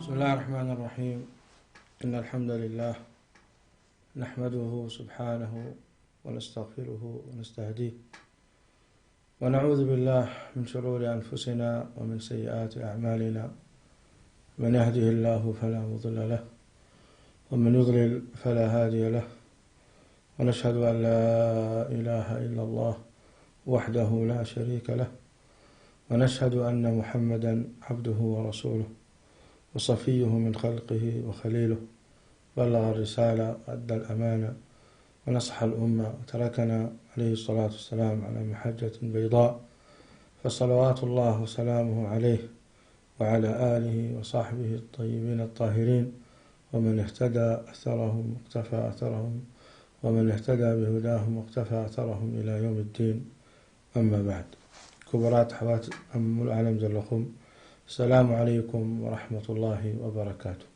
بسم الله الرحمن الرحيم. إن الحمد لله نحمده سبحانه ونستغفره ونستهديه ونعوذ بالله من شرور أنفسنا ومن سيئات أعمالنا. من يهده الله فلا مضل له ومن يضلل فلا هادي له، ونشهد أن لا إله إلا الله وحده لا شريك له، ونشهد أن محمدا عبده ورسوله وصفيه من خلقه وخليله، بلغ الرسالة وأدى الأمانة ونصح الأمة وتركنا عليه الصلاة والسلام على محجة بيضاء، فصلوات الله وسلامه عليه وعلى آله وصحبه الطيبين الطاهرين، ومن اهتدى أثرهم واقتفى أثرهم ومن اهتدى بهداهم واقتفى أثرهم إلى يوم الدين. أما بعد، كبرات حوات أم العالم جلكم، السلام عليكم ورحمة الله وبركاته.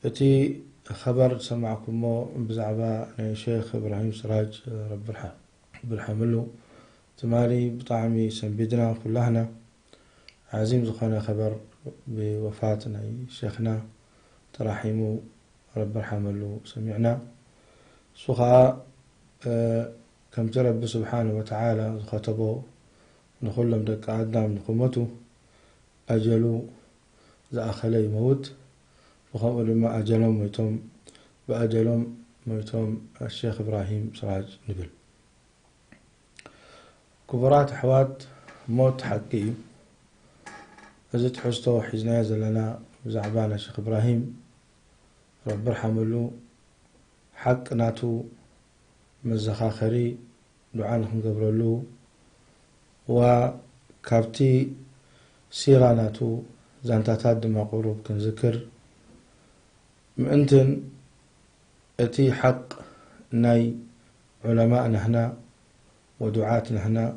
أتي خبر سمعكم بزعباء شيخ إبراهيم سراج رب الحمله تمالي بطعمي سنبدنا كلهنا عزيم زخنا خبر بوفاتنا شيخنا ترحموا رب الحمله سمعنا سخاء كم ترب سبحانه وتعالى خطبه نخلهم دك عدام نقومته أجلوا زأخلي موت وخمر لما أجلهم ميتهم بأجلهم ميتهم الشيخ إبراهيم سراج نبل. كبرات حوات موت حقي أزت حستو حزنا زلنا زعبان الشيخ إبراهيم رب الحمله حق ناتو مزخاخري دعاء نقبر له وكابتي سيراناتو زانتاتات دم قروب كنذكر مأنتن أتي حق ناي علماءنا هنا ودعاتنا هنا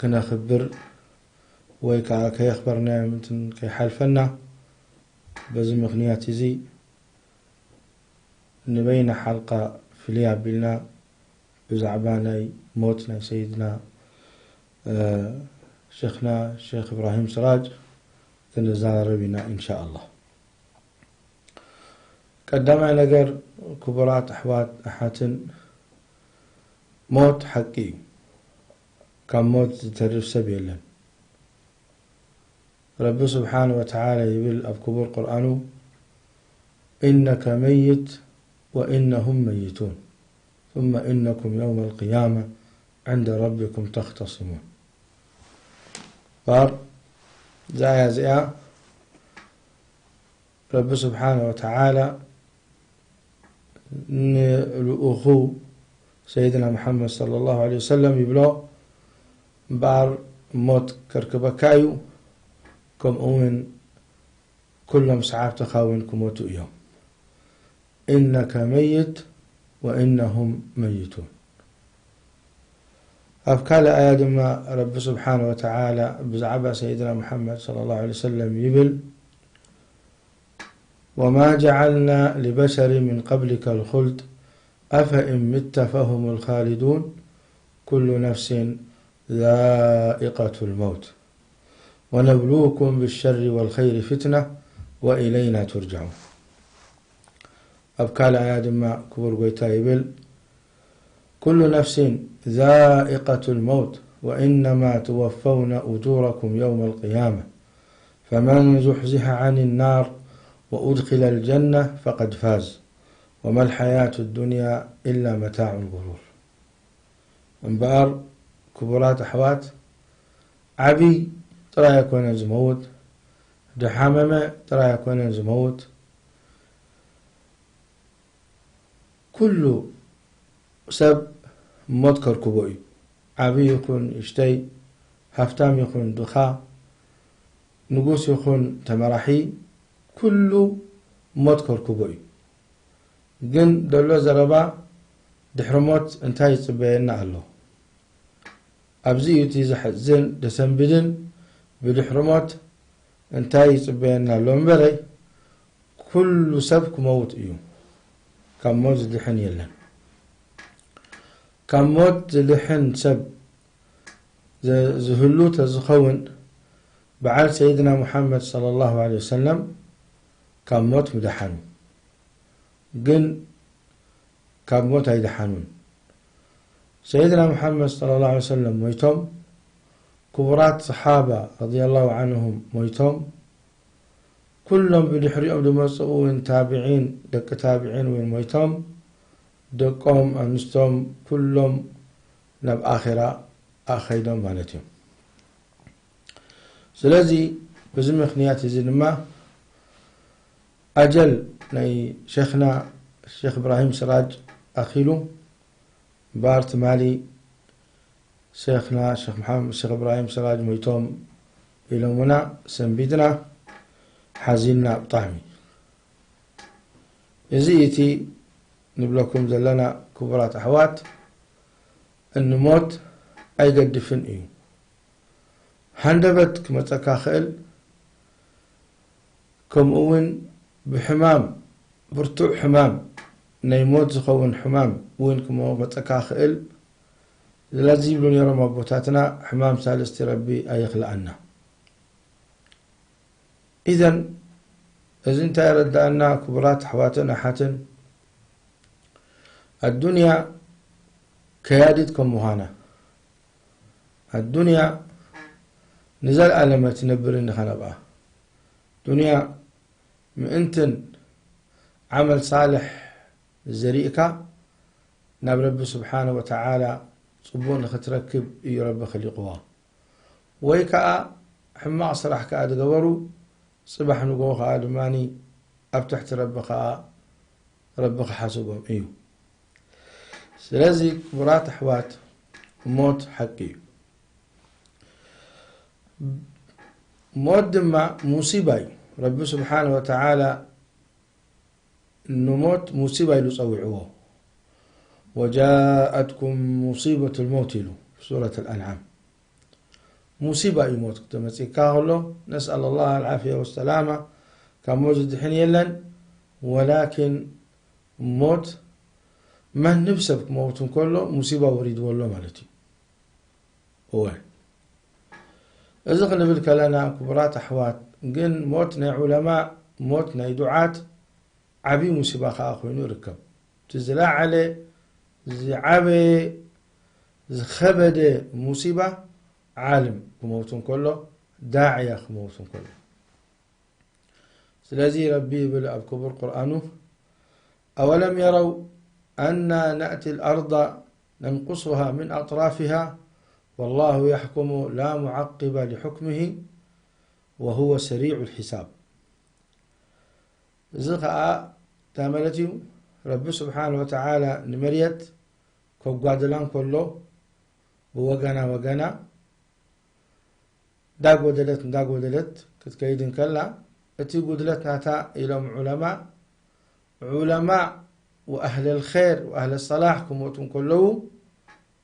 كنا خبر ويكا كي أخبرنا متن كي حلفنا بزم مغنياتي زي نبين حلقة في لياب بلنا بزعباني موتنا سيدنا شيخنا الشيخ إبراهيم سراج كنزار بنا إن شاء الله. قدمنا لقر كبرات أحوات أحاتن موت حقي كان موت تترف سبيلا. رب سبحانه وتعالى يقول أبكبر قرآنه إنك ميت وإنهم ميتون ثم إنكم يوم القيامة عند ربكم تختصمون. فار زايا رب سبحانه وتعالى الأخو سيدنا محمد صلى الله عليه وسلم يبلو بار موت كركبكايو كم أمن كلهم سعاب تخاون كموتو يوم إنك ميت وإنهم ميتون. أفكال آيات ما رب سبحانه وتعالى بزعبة سيدنا محمد صلى الله عليه وسلم يبل وما جعلنا لبشر من قبلك الخلد أفإن مت فهم الخالدون كل نفس ذائقة الموت ونبلوكم بالشر والخير فتنة وإلينا ترجعون. أفكال آيات ما كبر قويتا يبل كل نفس ذائقة الموت وإنما توفون أجوركم يوم القيامة فمن زحزح عن النار وأدخل الجنة فقد فاز وما الحياة الدنيا إلا متاع الغرور. انبار كبرات أحوات عبي ترى يكون زموت دحامة ترى يكون زموت كل سب موت كركبوي عبي يكون اشتي هفتام يكون دخا نقوس يكون تمرحي كل موت كركبوي جن دلو زربا دحرموت انتهي صبينا الله أبزي يتيز حزن دسنبدن بدحرموت انتهي صبينا الله مبري كل سبك موت ايو كم موت دحن يلن كم موت لحن سب زهلو تزخون بعد سيدنا محمد صلى الله عليه وسلم كان موت مدحن قن كان موت يدحنون سيدنا محمد صلى الله عليه وسلم مويتم كبرات صحابة رضي الله عنهم مويتم كلهم بدحريهم دمسؤون تابعين دك تابعين وين مويتم دقهم أنستم كلهم نب آخرة آخيدهم مالتهم سلازي بزمخ نياتي زنما أجل ناي شيخنا الشيخ إبراهيم سراج أخيلو بارت مالي شيخنا الشيخ محمد الشيخ إبراهيم سراج مويتوم إلومنا سنبيدنا حزيننا بطعمي يزيتي نبلكم زلنا كبرات أحوات النموت أي قد دفن إيو هندبت كما تكاخل كم أون بحمام برتوع حمام نيموت زخون حمام وين كما تكاخل لازم لون يرى مبوتاتنا حمام سالستي ربي أيخلقنا إذن انت يرد أن كبرات حواتنا حاتن الدنيا كيادتكم مهانة الدنيا نزل ألمة تنبر إن خنبها دنيا مئنتن عمل صالح الزريئك ناب رب سبحانه وتعالى صبون ختركب إي رب خليقها ويكا حما أصرح كأد قورو صبح نقوخ آدماني أبتحت ربك حاسبهم إيو سلازي كبرات أحوات موت حقي موت دم مصيبة رب سبحانه وتعالى نموت مصيبة يصوعوه وجاءتكم مصيبة الموت له في سورة الأنعام مصيبة يموت تمسكاه نسأل الله العافية والسلامة كان موجود حين يلن ولكن موت ما نفسك موت كله مصيبة وريد والله مالتي هو إذا نبلك لنا كبرات أحوات قن موتنا علماء موتنا دعاة عبي مصيبة خاخوين يركب تزلع عليه زعبي خبد مصيبة عالم كموتون كله داعية كموتون كله سلازي ربي بالأب كبر قرآنه أولم يروا أنا نأتي الأرض ننقصها من أطرافها والله يحكم لا معقب لحكمه وهو سريع الحساب زقاء تاملتي رب سبحانه وتعالى نمريت كوغادلان كله بوغانا داق ودلت كتكيدن كلا اتي قدلت ناتا إلهم علماء وأهل الخير وأهل الصلاح كموتون كله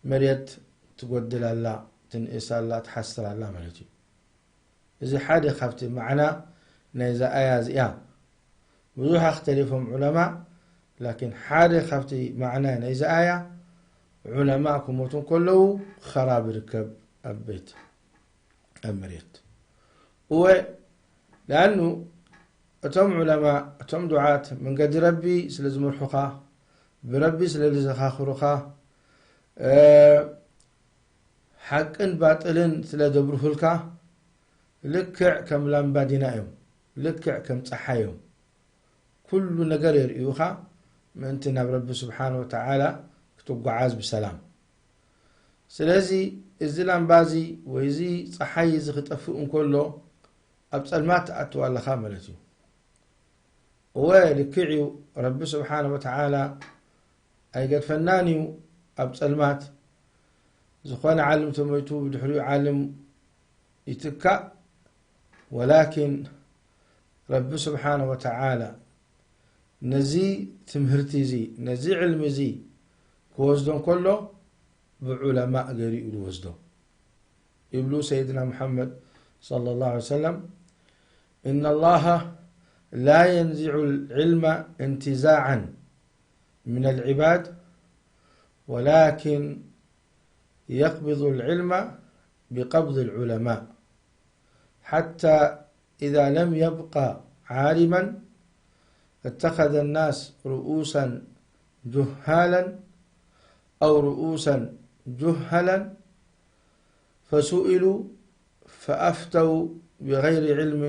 مريت تقدل الله تنئس الله تحسر الله ملتي إذا حد خفت معنا نيزا آياز بزوح اختلفهم علماء لكن حد خفت معنا نيزا آية علماء كموتون كله خراب ركب البيت المريت لأنه أتم علماء أتم دعاة من قد ربي سلزم الحقا بربي سلزم خاخرقا حقا باطلن سلدبره لك لكع كم لامبادنا يوم لكع كم صحيهم كل نجر يريوها من انتنا برب سبحانه وتعالى كتب عاز بسلام سلازي الزلام بازي ويزي صحي زخطفئن كله أبصلمات أتوى لخاملتي ولكعيو رب سبحانه وتعالى أي قد فنانيو أبصلمات زخوان عالم تميتو بدحريو عالم يتكا ولكن رب سبحانه وتعالى نزي تمهرتي زي نزي علم زي كوزدون كله بعلماء غيري وزدون يبلو سيدنا محمد صلى الله عليه وسلم إن الله لا ينزع العلم انتزاعا من العباد ولكن يقبض العلم بقبض العلماء حتى إذا لم يبقى عالما اتخذ الناس رؤوسا جهالا أو رؤوسا جهلا فسئلوا فأفتوا بغير علم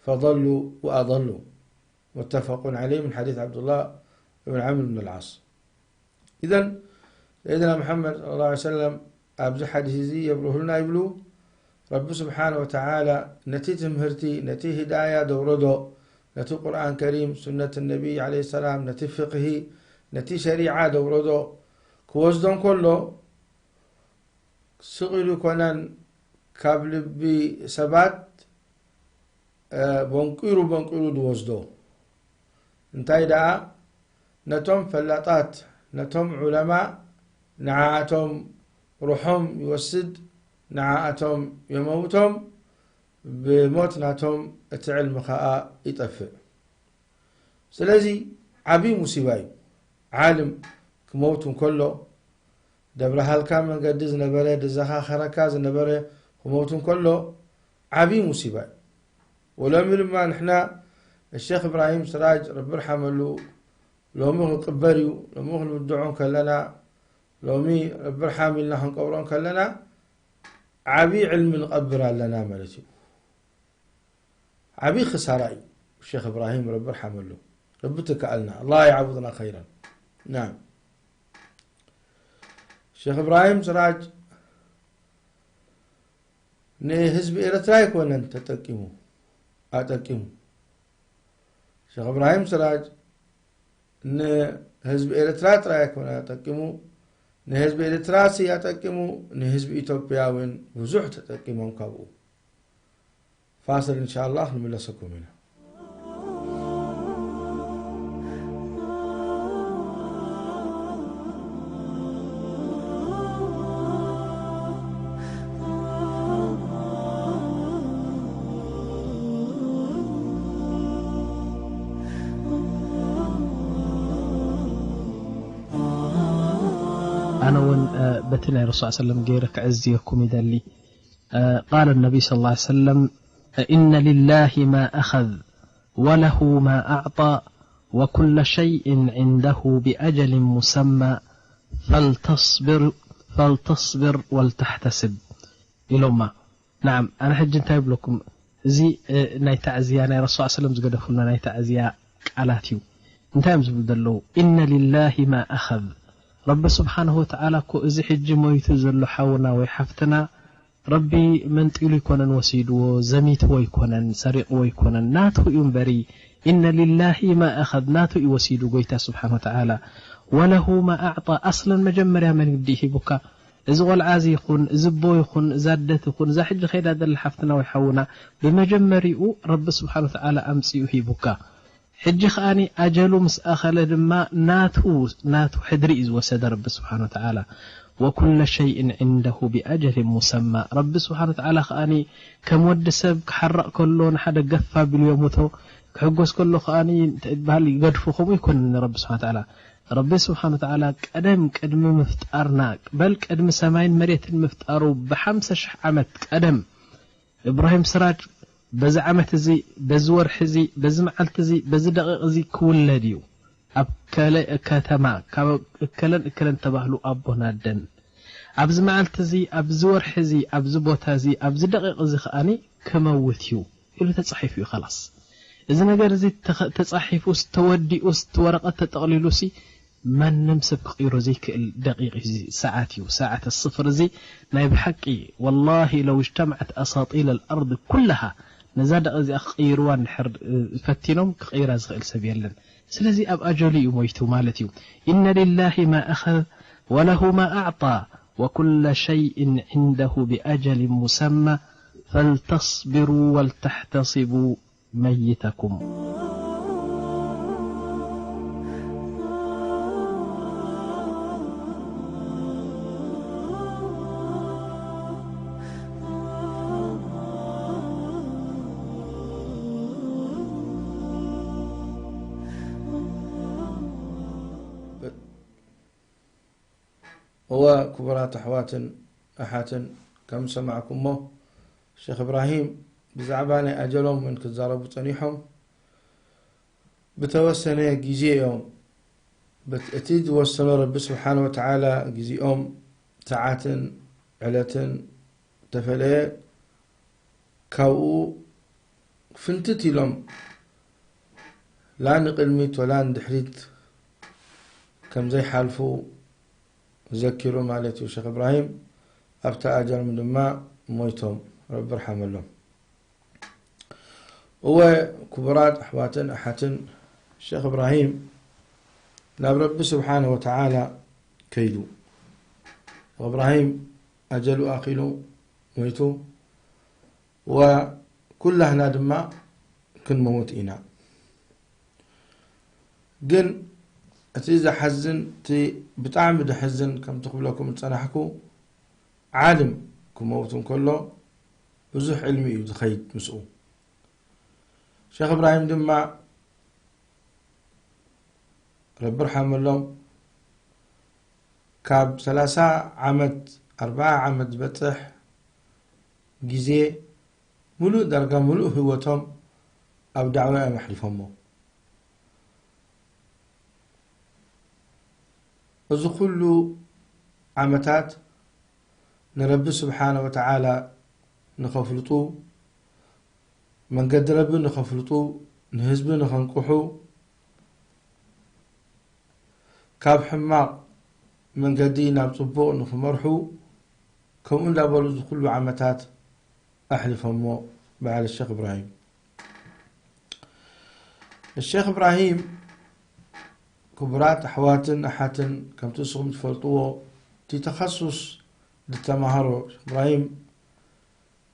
فضلوا وأضلوا. متفق عليه من حديث عبد الله بن عمرو بن العاص. إذن سيدنا محمد صلى الله عليه وسلم أبز حديث زي يبروه لنا يبلو رب سبحانه وتعالى نتي تمهرتي نتي هداية دوردو نتي قرآن كريم سنة النبي عليه السلام نتي فقهي نتي شريعة دوردو كوزدون كله سغلو كونان كابل بسبات بنقيرو دوزدو انتاي دا نتم فلطات نتم علماء نعاتهم روحهم يوسد نعاتهم يموتهم بموت ناتهم اتعلم خاء يطفئ. سلازي عبي مصيباي عالم كموتهم كله دبر هالكامل قدز نبره دزخا خركاز نبره كموتهم كله عبي مصيباي. ولم لما نحنا الشيخ إبراهيم سراج رب يرحمه لو مغل قبريو لو مغل بدعون كلنا لو مي رب يرحمه لنا هنقورون كلنا عبي علم نقبر لنا مالتي عبي خساري الشيخ إبراهيم رب يرحمه له رب تكألنا الله يعوضنا خيرا. نعم الشيخ إبراهيم سراج نهزب إيرترايك ونن تتقيمو أتقيمو الشيخ إبراهيم سراج نهزب إيرترات رايك ونن أتقيمو نهزب إيرتراسي أتقيمو نهزب إيتوبياوين وزوح تتقيمون كابو. فاصل إن شاء الله نملسكم منه. أنا بتنا الرسول صلى الله عليه وسلم غيرك عزيكم إذا لي قال النبي صلى الله عليه وسلم إن لله ما أخذ وله ما أعطى وكل شيء عنده بأجل مسمى فلتصبر ولتحتسب إلوما. نعم أنا حج انتهي لكم زي ناي تعزية ناي رسول صلى الله عليه وسلم زقدفلنا ناي تعزية قالاتيو انتهي مزبدلو إن لله ما أخذ رب سبحانه وتعالى كو إزي حج مويتو زلو حاونا ويحفتنا ربي من تقول يكونن وسيدو زميت ويكونن سريق ويكونن ناتو ينبري إن لله ما أخذ ناتو يوسيدو قويتا سبحانه وتعالى وله ما أعطى أصلا مجمر من يبديه بك إذا والعازي يخون إذا بو يخون إذا عدت يخون إذا حج خير هذا اللي حفتنا ويحاونا بمجمريو رب سبحانه وتعالى أمسي يهيبك حج خاني أجل مسأخل لما ناتو حدري إذ وسد رب سبحانه وتعالى وكل شيء عنده بأجل مسمى رب سبحانه وتعالى خاني كمود سب كحرق كله نحد قفا باليومتو كحقوس كله خاني بهالي قدفوكم يكون رب سبحانه وتعالى رب سبحانه وتعالى قدم مفتقرنا بل قدم سماين مريت المفتقروا ب5 عمت قدم إبراهيم سراج بز عمت زي بزور حزي بز معلت زي بز دقيق زي كولديو أب كتما كلن تبهلو أبونا دن أبز معلت زي أبزور حزي أبز بوتا زي أبز دقيق زي خاني كموتيو إلو تصحيفيو خلاص إذا نقر زي تصحيفو استودي ورقة تقليلو سي من نمسك قيرو زي دقيق زي ساعاتيو ساعة الصفر زي نايب حقي والله لو اجتمعت أساطيل الأرض كلها نزاد زي أخيروان حر فتنهم كغير زغيل سبيلا سلازي أب أجلي وميتو مالتيو إن لله ما أخذ وله ما أعطى وكل شيء عنده بأجل مسمى فلتصبروا ولتحتصبوا ميتكم. هو كبرات أحوات أحات كم سمعكم الشيخ إبراهيم بزعبا ناي أجلهم من كزاربو صنيحهم بتوسنة جزيئهم بتأتيد وصلوا رب سبحانه وتعالى جزيئهم ساعات علة تفلي كاو فنتتي لهم لا نقلميت ولا ندحريت كم زي حالفو ذكروا مالتي وشيخ إبراهيم أبتا أجر من دماء مويتهم رب رحم الله هو كبرات أحواتن أحاتن الشيخ إبراهيم لا رب سبحانه وتعالى كيدو إبراهيم أجلوا آخلوا مويتوا وكلها دماء كن موت إنا جن أتيزا حزن تي بتعمد حزن كم تقبلكم تصنحكو عالم كموتون كله بزح علمي يتخيد مسؤول شيخ إبراهيم دمع رب رحمه الله كاب 3 عمد 4 عمد بتح جزي ملو درجة ملو هوتهم أو دعوة محلفهم وذو كل عمتات نرب سبحانه وتعالى نخفلطو من قد رب نخفلطو نهزب نخنقحو كاب حماق من قدينا بصبو نخمرحو كم إن لابلو ذو كل عمتات أحلف همو بعد الشيخ إبراهيم الشيخ إبراهيم كبرات أحواتن أحاتن كم تسغم تفلطوه تي تخصص للتماهرو إبراهيم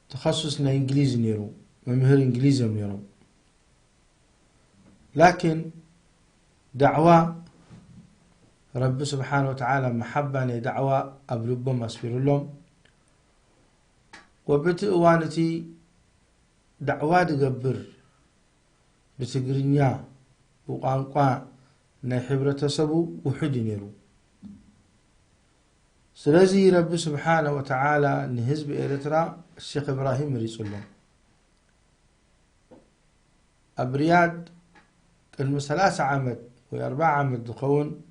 تخصصنا إنجليزي نيرو ممهر إنجليزي نيرو لكن دعوة رب سبحانه وتعالى محبة دعوة أبلبهم أسفر لهم وبتقوانتي دعوة تقبر بتقرنيا وقانقوا ناي حبرتسبو وحد نيرو سلازي رب سبحانه وتعالى نهزب إيرترا الشيخ إبراهيم رسول الله أبرياد كلمة 3 عمد و4 عمد دخون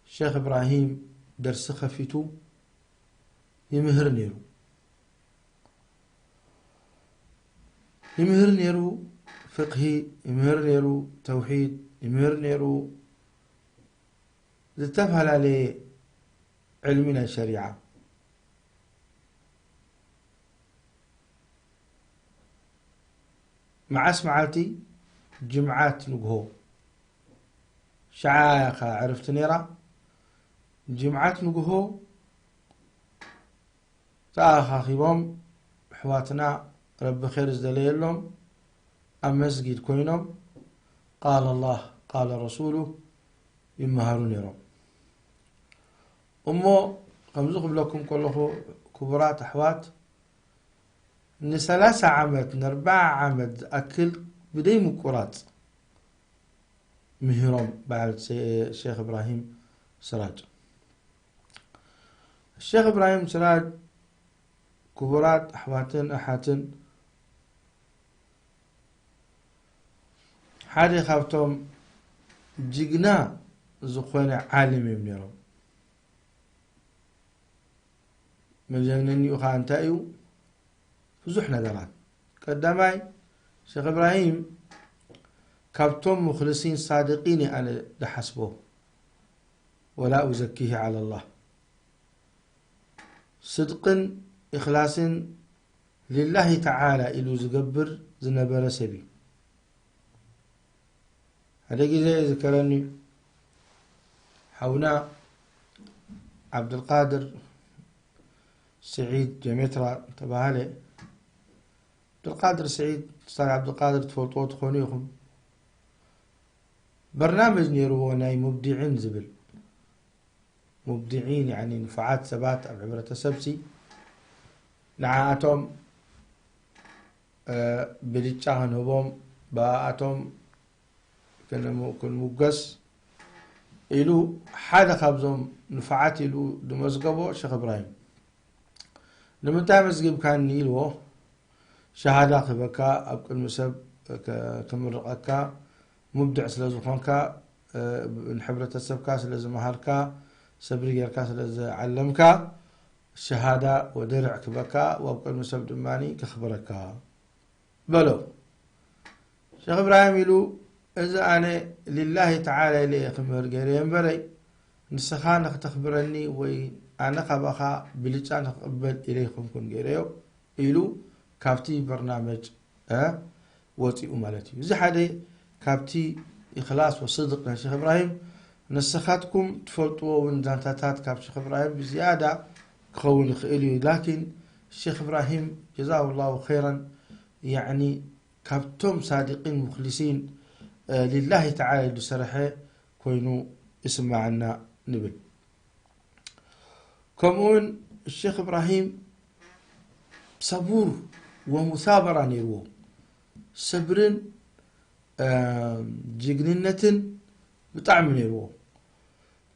الشيخ إبراهيم درس خفيتو يمهر نيرو فقهي يمهر نيرو توحيد يمهر نيرو لتفهل عليه علمنا الشريعة مع اسمعاتي جمعات نقهو شعايخة عرفت نيرا جمعات نقهو تاخا خيبهم حواتنا رب خير ازدلي لهم أم مسجد كوينهم قال الله قال رسوله يمهرون نيرا أمو قمزوكم لكم كله كبرات أحوات إن 3 عمد 4 عمد أكل بدي مكورات مهرم بعد الشيخ إبراهيم سراج الشيخ إبراهيم سراج كبرات أحواتن أحاتن حالي خافتهم جيجنا زخوان عالمي من يرم مجنني وخان تأيو فزحنا درات قدامي شيخ إبراهيم كابتم مخلصين صادقين أنا لحسبه ولا أزكيه على الله صدق إخلاص لله تعالى إلو زقبر زنبر سبي هذا زي ذكرني حونا عبد القادر سعيد جميترا تبعالي عبد القادر سعيد استاذ عبد القادر تفوتوت خونيكم برنامج نيرو ناي مبدعين زبل مبدعين يعني نفعات ثبات عبرة سبسي نعاتهم بلتشاهن هبوم باعتهم كن مقص إلو حدا خبزهم نفعات إلو دمزقبو شيخ إبراهيم لما تامزقب كان نيلو شهادة خبكا أبقى المسب كمرقكا مبدع سلازخونكا نحبرة السبكا سلازمهاركا سبري يركا سلازعلمكا الشهادة ودرع كبكا وابقى المسب دماني كخبركا بلو شيخ إبراهيم يلو إذا أنا لله تعالى إلي خمر قيري ينبري نسخانك تخبرني وي أنا قبخا بلجان أقبل إليكم كن قيريو إلو كافتي برنامج وطي أمالتي زي حدا كافتي إخلاص وصدق لشيخ إبراهيم نسخاتكم تفلطوا وندانتاتات كاب شيخ إبراهيم بزيادة خول خيلي لكن الشيخ إبراهيم جزاه الله خيرا يعني كابتم صادقين مخلصين لله تعالى لسرحه كوينو اسمعنا نبل كمون الشيخ إبراهيم صبور ومثابرة نيرو صبرن جيجننة بطعم نيرو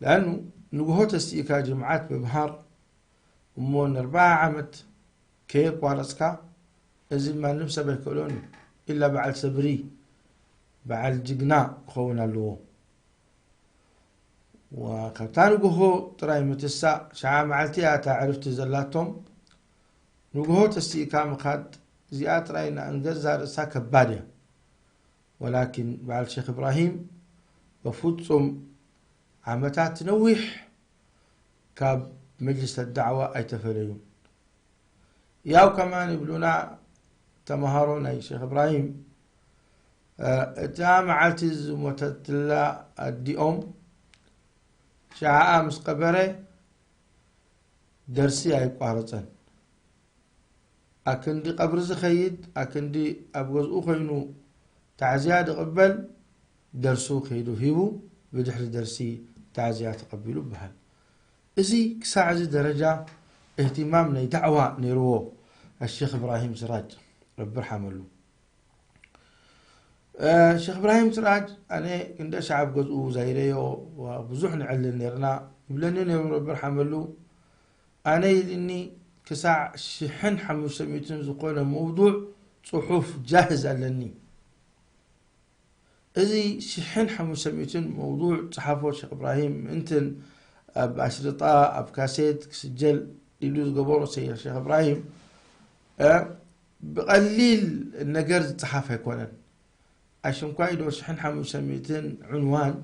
لأنه نقهوت استيكا جمعات ببهار ومون 4 عمت كيف وارسكا إذن ما نفسه بيكولوني إلا بعد صبري بعد جيجنا خونا له وكتان نقهو تراي متسا شعا معلتي أتا عرفت زلاتهم نقهو تستيكا مخاد زيات راينا انجزها رسا كبادية ولكن بعد الشيخ إبراهيم وفوتهم عمتات تنوح كاب مجلس الدعوة أي تفليون ياو كمان يبلونا تمهارون أي شيخ إبراهيم اتام عالتز ومتتلا الديوم شعاء مسقبري درسي أي قارتن أكندي قبر زخيد أكندي أبغز أخينو تعزيات قبل درسو خيدو هيبو بدحر درسي تعزيات قبلو بهال إزي كساعز درجة اهتمامنا دعوة نيرو الشيخ إبراهيم سراج رب يرحمه له الشيخ إبراهيم سراج أنا كنت شعب جزء زيريو وبزح نعلن نيرنا بلنني رب يرحمه له أنا إني كساع شحن حمو سميتن زقونا موضوع صحف جاهزة لني إذي شحن حمو سميتن موضوع صحافة الشيخ إبراهيم انتن بأشرطة بكاسيت سجل يلو قبور سيد الشيخ إبراهيم بقليل النجار الصحافة يكونن عشان كايدو شحن حمو سميتن عنوان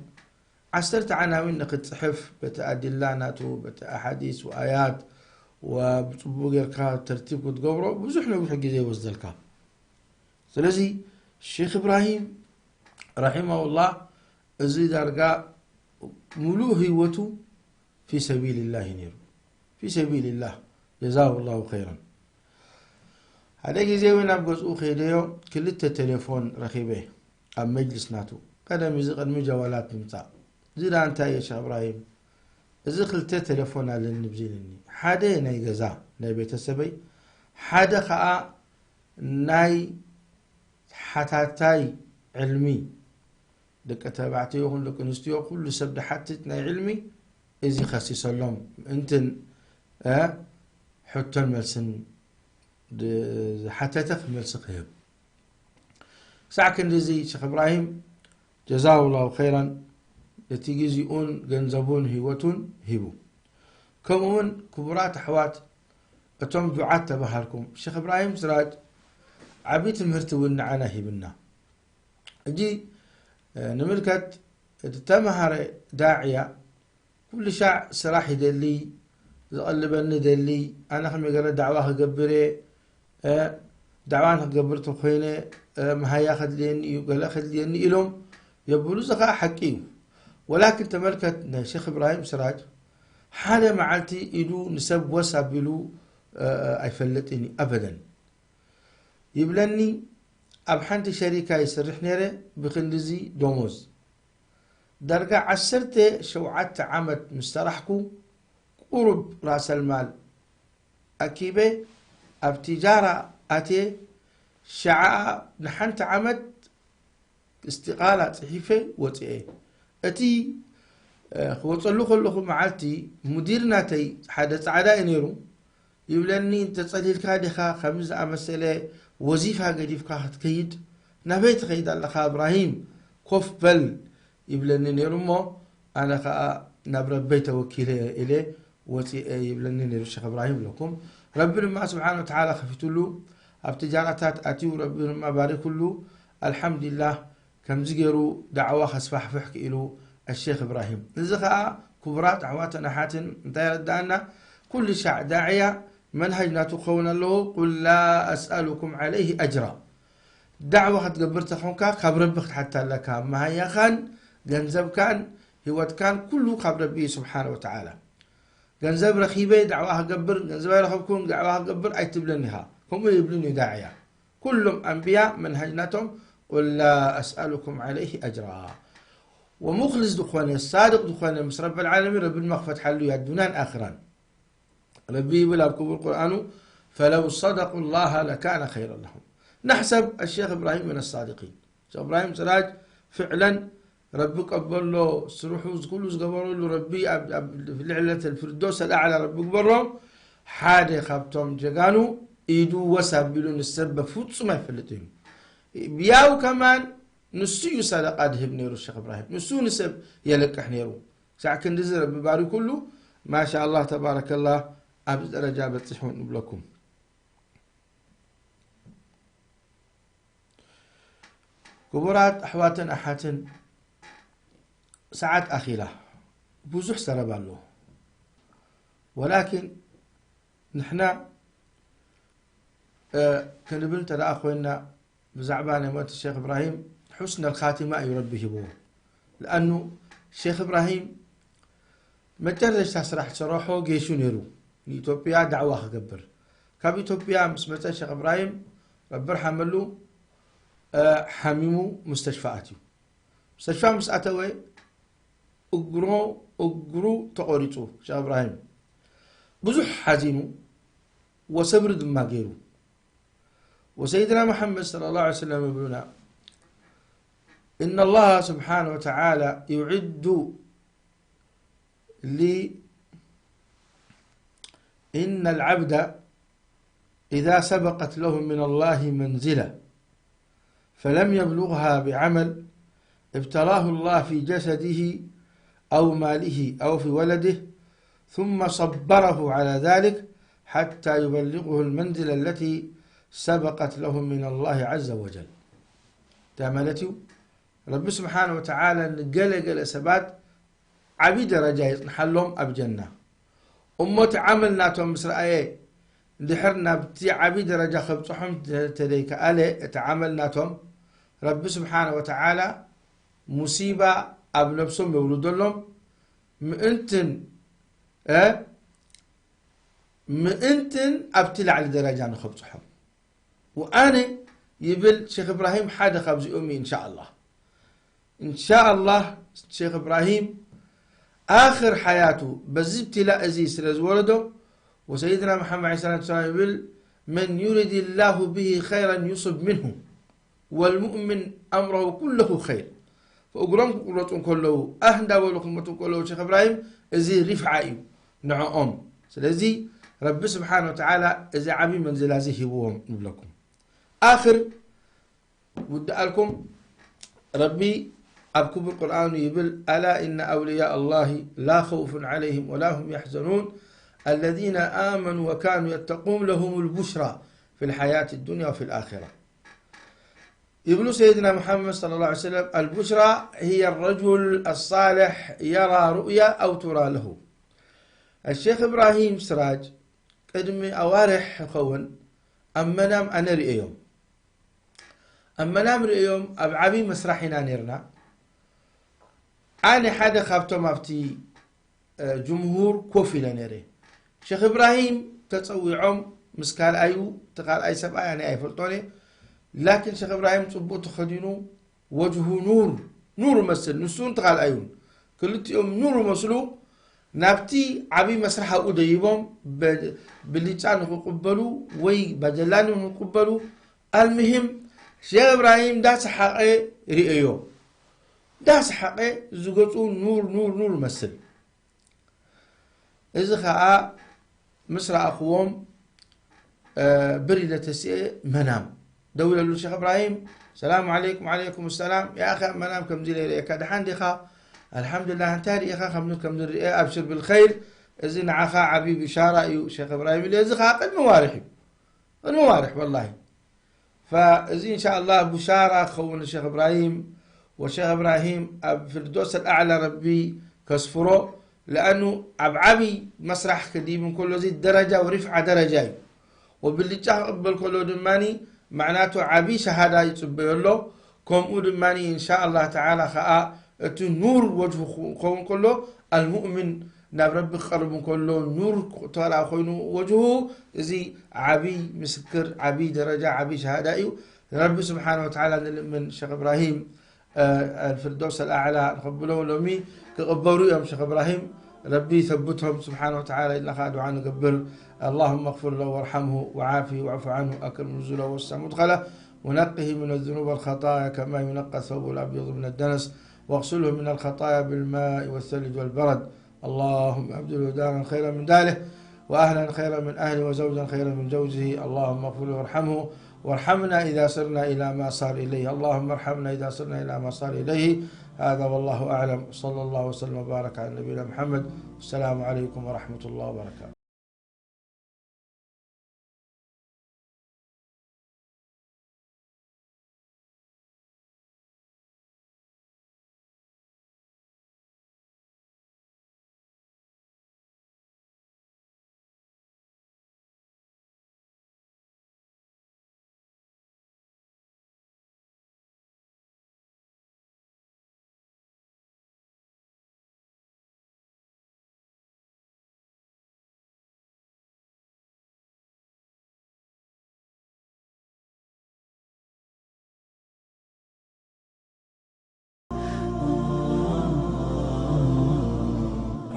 عسرت عناوين نقد صحف بتأدلاناتو بتأحاديث وآيات وبطبوغ يركا ترتيب وتقبره بزحنا بحق زي وزدلكا سلازي الشيخ إبراهيم رحمه الله ازي دارقا ملوه هيوتو في سبيل الله نيرو في سبيل الله جزاه الله خيرا هذا زي وين أبقى خيديو كلت تليفون رخيبه أم مجلس ناتو قدم يزقن مجوالات نمتا زيدا أنت يا شيخ إبراهيم إذا خلت تليفون على النبزيلني حدا ناي جزا ناي بيت السبي حدا خاء ناي حتاتاي علمي دك تبعتي يقول لك نستيو كل سبد حتى ناي علمي إذا خسيس اللهم أنتن حتى الملسن حتى تخمل سقيب ساعكن لزي شيخ إبراهيم جزاه الله خيرا يتيجيزيون جنزبون هيوتون هيبو كمون كبرات حوات أتم دعاء تبهركم الشيخ إبراهيم سراج عبيت المهرتون عنا هيبنا جي نملكت تمهر داعية كل شاع سراح يدلي قلبني دلي أنا خمي قرأ دعواه قبري دعوان قبرته خينه ما هي أخذ ليني وقال أخذ ليني إلهم يبولو زقاء حكيم ولكن تملكت الشيخ إبراهيم سراج حالة معلتي إلو نسب وسابلو أيفلتني أبدا يبلني أبحنت شركة يسرح نيري بخندزي دوموز درجة عسرت شوعات عمد مسترحكو قرب رأس المال أكيبه أبتجارة أتي شعاء نحنت عمد استقالة صحيفة وطئه أتي وصلوا خلوا معلتي مديرنا تي حدث عداء نيرو يبلني انت تصلي الكادخة 5 مسألة وظيفة قديف كاهت كيد نبيت خيد الله إبراهيم كف بل يبلني نرمو أنا خا نبر بيت وكيله إليه يبلني نرو الشيخ إبراهيم لكم ربنا ما سبحانه وتعالى خفت له ابتجارات أتيو ربنا ما بارك له الحمد لله كم زجروا دعوة خسفح فحك إلو الشيخ إبراهيم نزخاء كبرات دعواتنا حاتن دانا كل شع داعية منهجنا تخون له قل لا أسألكم عليه أجرا دعوة تقبرت خونك خبر بخت حتى لك ما هي خان جنزب كان هو كان كله خبر به سبحانه وتعالى جنزب رخيبة دعوة قبر جنزب رخبكم دعوة قبر أيتب لنها هم يبلوني داعية كلهم أنبياء منهجناتهم قل لا أسألكم عليه أجرا ومخلص دخواني الصادق دخواني مس رب العالمين رب المغفت حلو يدونان آخران ربي يقول بكم القرآن فلو صدقوا الله لكان خيرا لهم نحسب الشيخ إبراهيم من الصادقين الشيخ إبراهيم سراج فعلا ربك قبل له سروحوز كله قبلوا له ربي في لعلة الفردوس الأعلى ربك قبلهم حادي خبتهم جغانو إيدو وسابلون السبب فوتس ما يفلتهم بياو كمان نسيو صدقات هبنيرو الشيخ إبراهيم نسو نسب يلقح نيرو ساعة نزل بباري كله ما شاء الله تبارك الله أبز رجابة تشحون نبلكم كبرات أحواتن أحاتن ساعات أخيرة بوزح سربالو ولكن نحنا كنبلت لأخونا بزعبان موت الشيخ إبراهيم حسن الخاتمة يربيه بو لأنه الشيخ إبراهيم مترش تسرح صراحه جيشو نيرو إثيوبيا دعوة خبر كاب إثيوبيا مسمت الشيخ إبراهيم ربر حملو حميمو مستشفياتي مستشفى مسأتوي أجرو تقريتو الشيخ إبراهيم بزح حزينو وصبر دماغيرو وسيدنا محمد صلى الله عليه وسلم يقولنا إن الله سبحانه وتعالى يعد إن العبد إذا سبقت له من الله منزلة فلم يبلغها بعمل ابتلاه الله في جسده أو ماله أو في ولده ثم صبره على ذلك حتى يبلغه المنزلة التي سبقت له من الله عز وجل تعملته رب سبحانه وتعالى قال سبات عبيد رجاء نحلهم أبجنة أمة عملناتهم مسرائي دحرنا بتي عبيد رجاء خبطهم تليك آلي تعملناتهم رب سبحانه وتعالى مصيبة أبنبسهم بولدولهم مئنتن أبتلع لدرجة نخبطهم وأنا يبل شيخ إبراهيم حدا خبز أمي إن شاء الله إن شاء الله شيخ إبراهيم آخر حياته بزبت لا أزيس ولده وسيدنا محمد عليه الصلاة والسلام يقول من يريد الله به خيرا يصب منه والمؤمن أمره كله خير فأقرأكم قلتم كله أهدى ولكم كله شيخ إبراهيم إزي رفعي نعم سلازي رب سبحانه وتعالى إزي عبي منزل هذه هو نبلكم آخر ودي لكم ربي أبكب القرآن يقول ألا إن أولياء الله لا خوف عليهم ولا هم يحزنون الذين آمنوا وكانوا يتقون لهم البشرى في الحياة الدنيا وفي الآخرة يقول سيدنا محمد صلى الله عليه وسلم البشرى هي الرجل الصالح يرى رؤيا أو ترى له الشيخ إبراهيم سراج قدمي أوارح خون أما نام أنا رئيهم أما نام رئيهم أبعبي مسرحنا نيرنا أنا حدا خافتم أفتي جمهور كوفي لنيري شيخ إبراهيم تتصويعهم مسكال أيو تقال أي سبعة يعني أي فلطوني لكن شيخ إبراهيم صبوت خدينه وجهه نور مسل نسون تقال أيون كلت يوم نور مسلو نابتي عبي مسرحة أديبهم باللسان يقبلوا وي بجلان يقبلوا المهم شيخ إبراهيم داس حقه رئيو داس حقه زوجته نور مسل إذا خاء مصر أخوهم بريدة تسئ منام دولة له الشيخ إبراهيم السلام عليكم وعليكم السلام يا أخي منام كم زي لي كده حندي خا الحمد لله أنتاري أخا خمنو كم زي أبشر بالخير إذن عخا عبيب إشارة أيو الشيخ إبراهيم اللي إذن خا الموارح والله. فإذن إن شاء الله بشارة خون الشيخ إبراهيم والشيخ إبراهيم في الدوس الأعلى ربي كسفره لأنه عبي مسرح كدي من كل ذي درجة ورفعة درجة وباللي تقبل كل دماني معناته عبي شهادة يتبين له كم دماني إن شاء الله تعالى خاء نور وجهه كون كله المؤمن ناب ربي قرب كله نور طالع خوينه وجهه زي عبي مسكر عبي درجة عبي شهادة ربي سبحانه وتعالى من شيخ إبراهيم الفردوس الأعلى نقبله لومي كقبروا يوم شيخ إبراهيم ربي ثبتهم سبحانه وتعالى إلا خادوا عنه قبل. اللهم اغفر له وارحمه وعافه واعف عنه أكرم نزله ووسع مدخله ونقه من الذنوب والخطايا كما ينقى الثوب الأبيض من الدنس واغسله من الخطايا بالماء والثلج والبرد. اللهم أبدله دارا خيرا من داره وأهلا خيرا من أهله وزوجا خيرا من زوجه. اللهم اغفر له وارحمه وارحمنا إذا صرنا إلى ما صار إليه. اللهم ارحمنا إذا صرنا إلى ما صار إليه. هذا والله أعلم. صلى الله وسلم وبارك على نبينا محمد. السلام عليكم ورحمة الله وبركاته.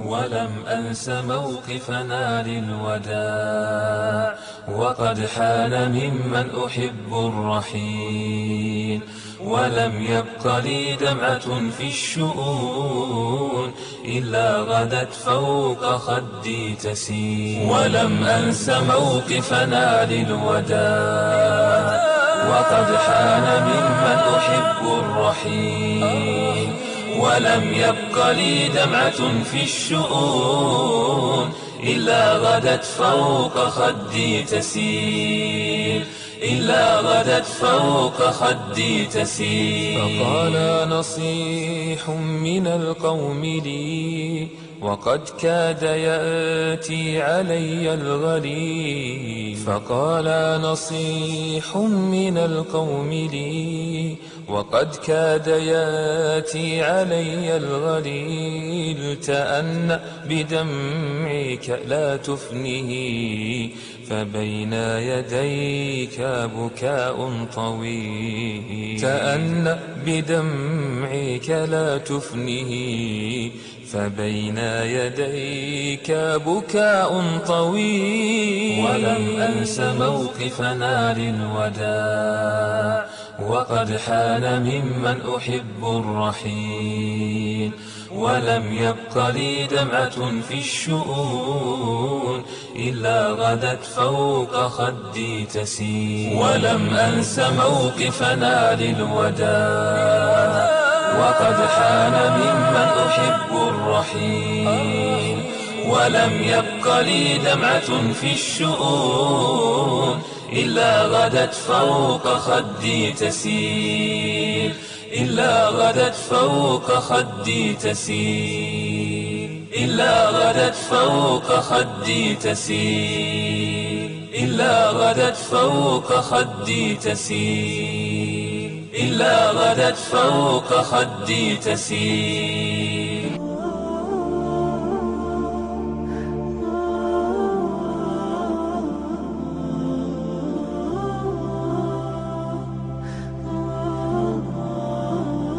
ولم أنس موقفنا للوداع وقد حان ممن أحب الرحيل ولم يبق لي دمعة في الشؤون إلا غدت فوق خدي تسيل. ولم أنس موقفنا للوداع وقد حان ممن أحب الرحيل ولم يبق لي دمعة في الشؤون إلا غدت فوق خدي تسيل إلا غدت فوق خدي تسيل. فقال نصيح من القوم لي وقد كاد يأتي علي الغليل. فقال نصيح من القوم لي وقد كاد يأتي علي الغليل. تأنى بدمعك لا تفنه فبين يديك بكاء طويل. تأنى بدمعك لا تفنه فبين يديك بكاء طويل. ولم أنس موقفنا للوداع وقد حان ممن أحب الرحيل ولم يبق لي دمعة في الشؤون إلا غدت فوق خدي تسيل. ولم أنس موقفنا للوداع وقد حان ممن أحب الرحيل ولم يبق لي دمعة في الشؤون إلا غدت فوق خدي تسيل إلا غدت فوق خدي تسيل إلا غدت فوق خدي تسيل إلا غدت فوق خدي تسيل إلا غدت فوق خدي تسيل.